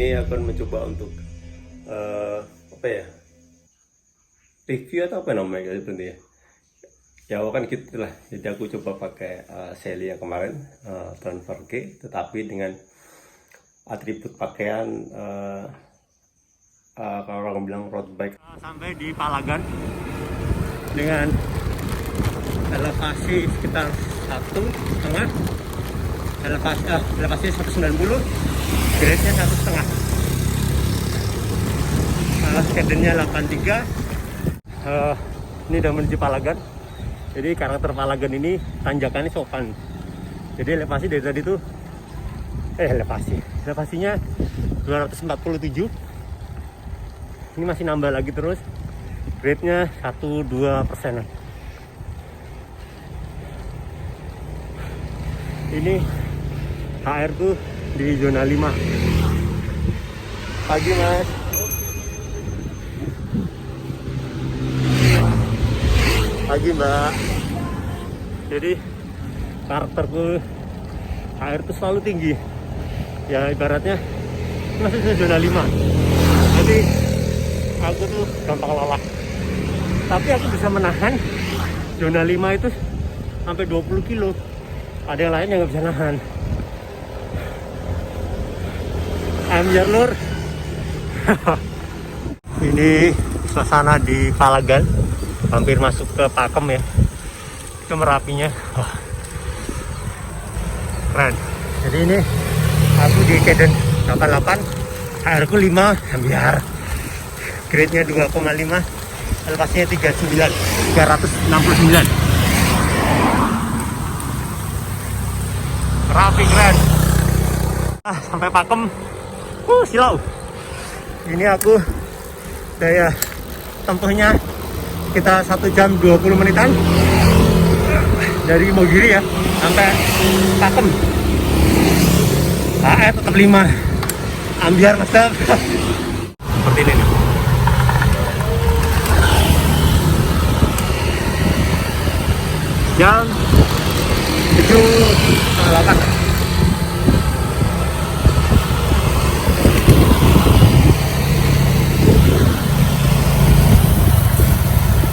ini akan mencoba untuk apa ya, review atau apa namanya sebenarnya ya, kan gitu lah. Jadi aku coba pakai Sally yang kemarin tahun 4G, tetapi dengan atribut pakaian kalau orang bilang road bike. Sampai di Palagan dengan elevasi sekitar 1,5, elevasi 190, grade-nya 1,5, cadence-nya 83. Ini udah menuju Palagan. Jadi karakter Palagan ini tanjakannya sopan. Jadi elevasi dari tadi tuh elevasinya 247. Ini masih nambah lagi terus. Grade-nya 1-2%. Ini HR tuh di zona 5. Pagi Mas. Pagi Mbak. Jadi karakterku HR tuh selalu tinggi. Ya ibaratnya masih di zona 5. Jadi aku tuh gampang lelah. Tapi aku bisa menahan zona 5 itu sampai 20 kilo. Ada yang lain yang nggak bisa nahan. I'm your lord. Ini suasana di Palagan, hampir masuk ke Pakem ya. Itu Merapinya. Keren. Jadi ini aku di cadence 88, HR ku 5 ambiar. Grade-nya 2,5, elevasinya 369. Rapi, keren. Sampai Pakem. Silau. Ini aku daya tempuhnya kita 1 jam 20 menitan dari Mogiri ya sampai Pakem. Tetap 5 ambiar mantap. Seperti ini nih. Jam 7.8.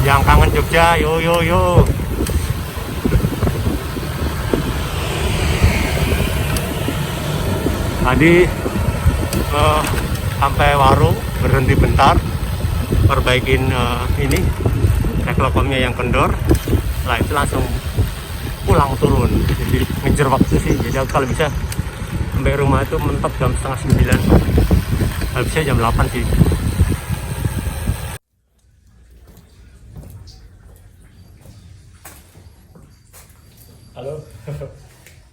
Yang kangen Jogja, yo. Tadi sampai warung, berhenti bentar, perbaikin ini reklokomnya yang kendor. Setelah itu langsung pulang turun. Jadi ngejar waktu sih. Jadi aku kalau bisa sampai rumah itu mentok jam 8:30. Habisnya jam 8 sih. Halo,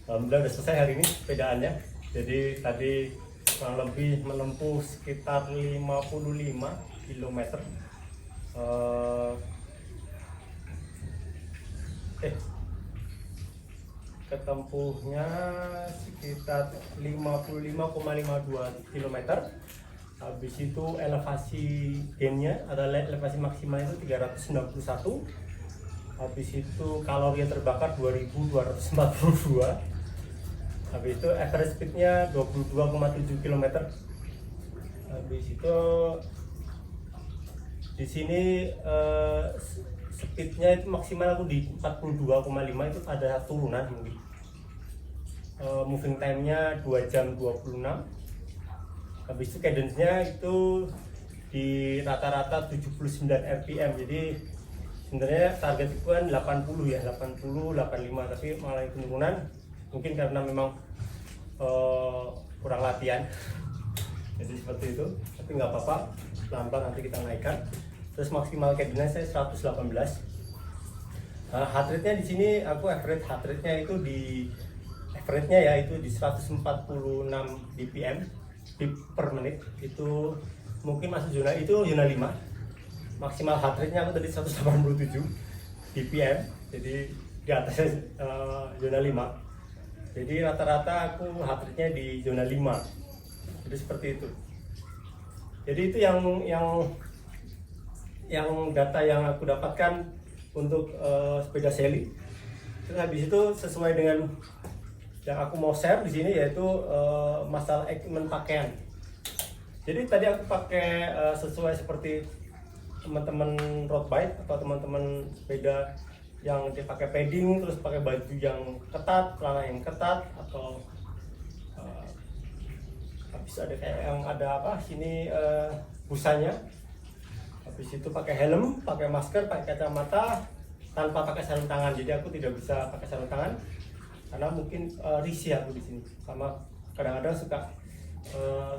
alhamdulillah udah selesai hari ini sepedaannya. Jadi tadi kurang lebih menempuh sekitar 55 km. Ketempuhnya sekitar 55,52 km. Habis itu elevasi gainnya adalah elevasi maksimal itu 391. Habis itu kalori yang terbakar 2242. Habis itu average speednya 22,7 km. Habis itu di sini speednya itu maksimal aku di 42,5, itu ada turunan mungkin. Moving time-nya 2 jam 26. Habis itu cadence-nya itu di rata-rata 79 rpm. Jadi sebenarnya target itu kan 80 ya, 80, 85, tapi malah penurunan mungkin karena memang kurang latihan. Jadi seperti itu, tapi nggak apa-apa, pelan-pelan nanti kita naikkan. Terus maksimal cadence saya 118. Heart rate-nya di sini aku average heart rate-nya itu di average-nya ya itu di 146 bpm per menit. Itu mungkin masuk zona, itu zona 5. Maksimal heart rate-nya aku tadi 187 bpm, jadi di atasnya zona 5. Jadi rata-rata aku heart rate-nya di zona 5. Jadi seperti itu. Jadi itu yang data yang aku dapatkan untuk sepeda Sally. Terus habis itu sesuai dengan yang aku mau share di sini, yaitu masalah equipment pakaian. Jadi tadi aku pakai sesuai seperti teman-teman road bike atau teman-teman sepeda yang dia pakai padding, terus pakai baju yang ketat, celana yang ketat, atau habis ada kayak yang ada apa sini busanya. Habis itu pakai helm, pakai masker, pakai kacamata, tanpa pakai sarung tangan. Jadi aku tidak bisa pakai sarung tangan karena mungkin risih aku di sini. Sama kadang-kadang suka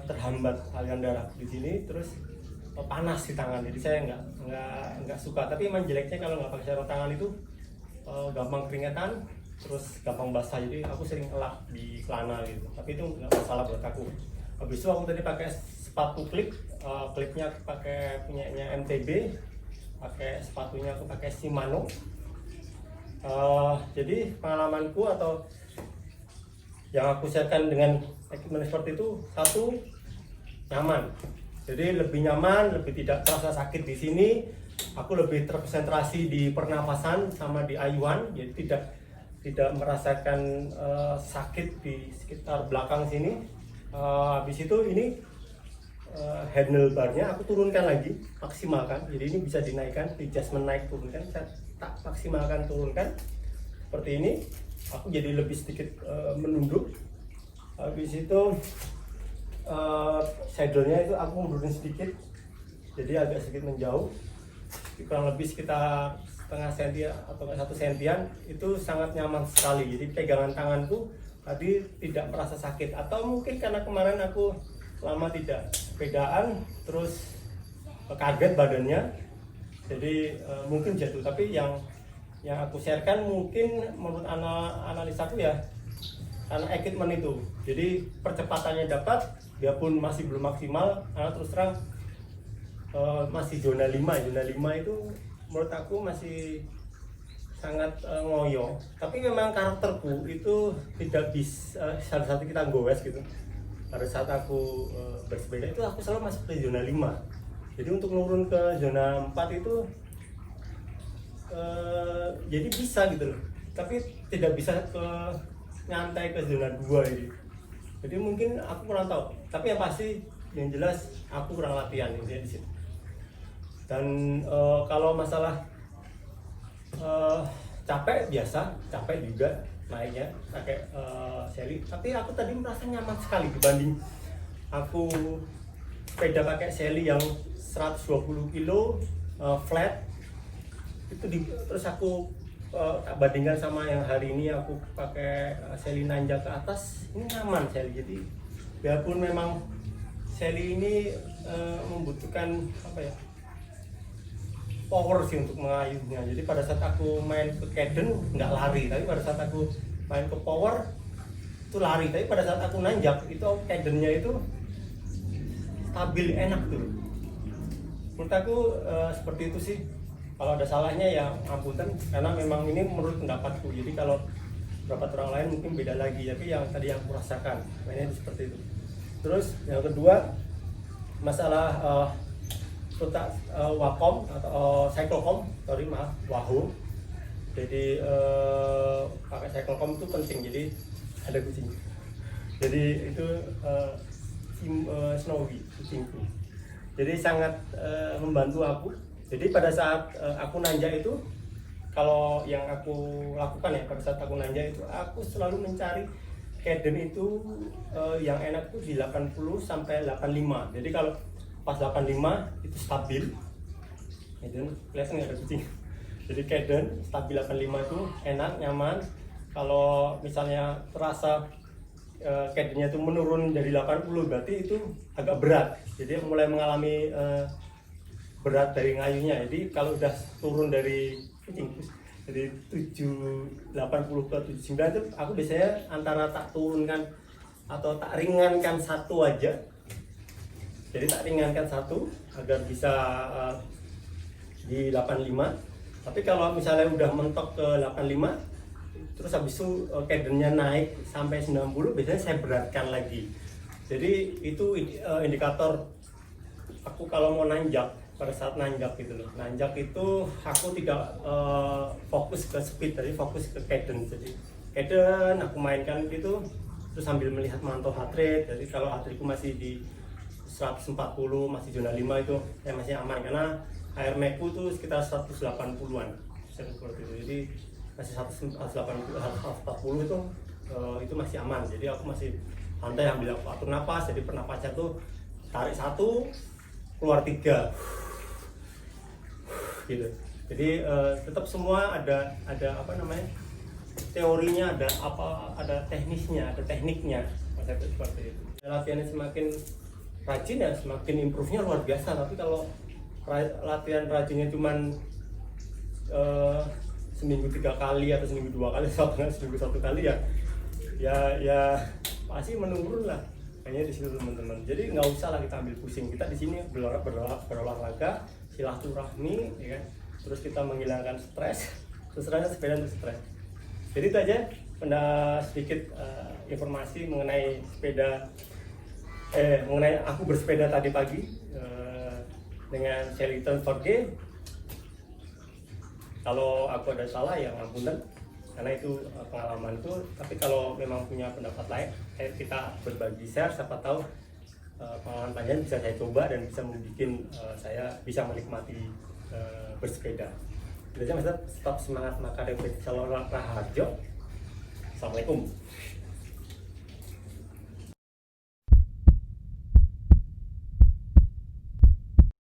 terhambat aliran darah di sini, terus panas di tangan. Jadi saya nggak suka. Tapi emang jeleknya kalau nggak pakai sarung tangan itu gampang keringetan, terus gampang basah. Jadi aku sering elap di celana gitu. Tapi itu nggak masalah buat aku. Habis itu aku tadi pakai sepatu klip, klipnya aku pakai punyanya MTB, pakai sepatunya aku pakai Shimano. Jadi pengalamanku atau yang aku sharekan dengan equipment seperti itu, satu, nyaman. Jadi lebih nyaman, lebih tidak terasa sakit di sini. Aku lebih terkonsentrasi di pernapasan sama di ayuan, jadi tidak merasakan sakit di sekitar belakang sini. Habis itu ini handlebarnya aku turunkan lagi, maksimalkan. Jadi ini bisa dinaikkan, adjustment naik turunkan, saya tak maksimalkan turunkan seperti ini. Aku jadi lebih sedikit menunduk. Habis itu saddle-nya itu aku mundurin sedikit, jadi agak sedikit menjauh, kurang lebih sekitar setengah senti atau 1 sentian. Itu sangat nyaman sekali. Jadi pegangan tanganku tadi tidak merasa sakit, atau mungkin karena kemarin aku lama tidak sepedaan, terus kaget badannya, jadi mungkin jatuh. Tapi yang aku sharekan mungkin menurut analisaku ya, karena equipment itu, jadi percepatannya dapat, biarpun masih belum maksimal, karena terus terang masih zona 5 itu menurut aku masih sangat ngoyo. Tapi memang karakterku itu tidak bisa satu kita goes gitu. Pada saat aku bersepeda itu aku selalu masuk ke zona 5. Jadi untuk nurun ke zona 4 itu jadi bisa gitu loh. Tapi tidak bisa ke nyantai ke zona 2 ini. Jadi mungkin aku kurang tahu. Tapi yang pasti yang jelas aku kurang latihan di situ. Dan kalau masalah capek, biasa capek juga naiknya pakai Shelly. Tapi aku tadi merasa nyaman sekali dibanding aku sepeda pakai Shelly yang 120 kilo flat itu terus aku bandingkan sama yang hari ini aku pakai Shelly nanjak ke atas. Ini nyaman Shelly. Jadi biarpun memang Shelly ini membutuhkan apa ya, power sih untuk mengayuhnya. Jadi pada saat aku main ke Cadden nggak lari, tapi pada saat aku main ke power itu lari. Tapi pada saat aku nanjak itu Caddennya itu stabil, enak tuh. Menurut aku seperti itu sih. Kalau ada salahnya ya ampunten, karena memang ini menurut pendapatku. Jadi kalau pendapat orang lain mungkin beda lagi. Tapi yang tadi yang aku rasakan mainnya itu seperti itu. Terus yang kedua, masalah Wacom atau Cyclocom, Wahoo. Jadi pakai Cyclocom itu penting. Jadi ada kucing. Jadi itu Snowy, kucingku. Jadi sangat membantu aku. Jadi pada saat aku nanjak itu, kalau yang aku lakukan ya pada saat aku nanjak itu, aku selalu mencari Cadden itu yang enak tuh di 80 sampai 85. Jadi kalau pas 85 itu stabil. Cadden kelihatan nggak ada kucing. Jadi Cadden stabil 85 itu enak, nyaman. Kalau misalnya terasa Caddennya itu menurun dari 80, berarti itu agak berat. Jadi mulai mengalami berat dari ngayunya. Jadi kalau udah turun dari dari 780 ke 79 itu aku biasanya antara tak turunkan atau tak ringankan satu aja. Jadi tak ringankan satu agar bisa di 85. Tapi kalau misalnya udah mentok ke 85, terus habis itu Caddennya naik sampai 90, biasanya saya beratkan lagi. Jadi itu indikator aku kalau mau nanjak, pada saat nanjak gitu loh. Nanjak itu aku tidak fokus ke speed, tapi fokus ke Cadden. Jadi Cadden aku mainkan gitu, terus sambil melihat mantau heart rate. Jadi kalau heart rate masih di 140 masih zona 5 itu masih aman, karena air meku itu sekitar 180-an seperti itu. Jadi masih 180 140 itu masih aman. Jadi aku masih santai ambil atur napas. Jadi pernapasan tuh tarik 1, keluar 3 gitu. Jadi tetap semua ada apa namanya, teorinya, ada teknisnya, ada tekniknya seperti itu. Latihannya semakin rajin ya semakin improve-nya luar biasa. Tapi kalau latihan rajinnya cuman seminggu 3 kali atau seminggu 2 kali atau seminggu 1 kali ya pasti menurun lah kayaknya di situ teman-teman. Jadi nggak usah lah kita ambil pusing. Kita di sini berolahraga, silaturahmi, ya kan? Terus kita menghilangkan stres. Sesudahnya sepeda untuk stres. Jadi itu aja sedikit informasi mengenai sepeda, mengenai aku bersepeda tadi pagi dengan Shellington 4G. Kalau aku ada salah ya ampunan, karena itu pengalamanku. Tapi kalau memang punya pendapat lain, kita berbagi share, siapa tahu pengalaman panjang bisa saya coba dan bisa membuat saya bisa menikmati bersepeda. Jadi tetap semangat, maka dari Salora Raharjo. Assalamualaikum.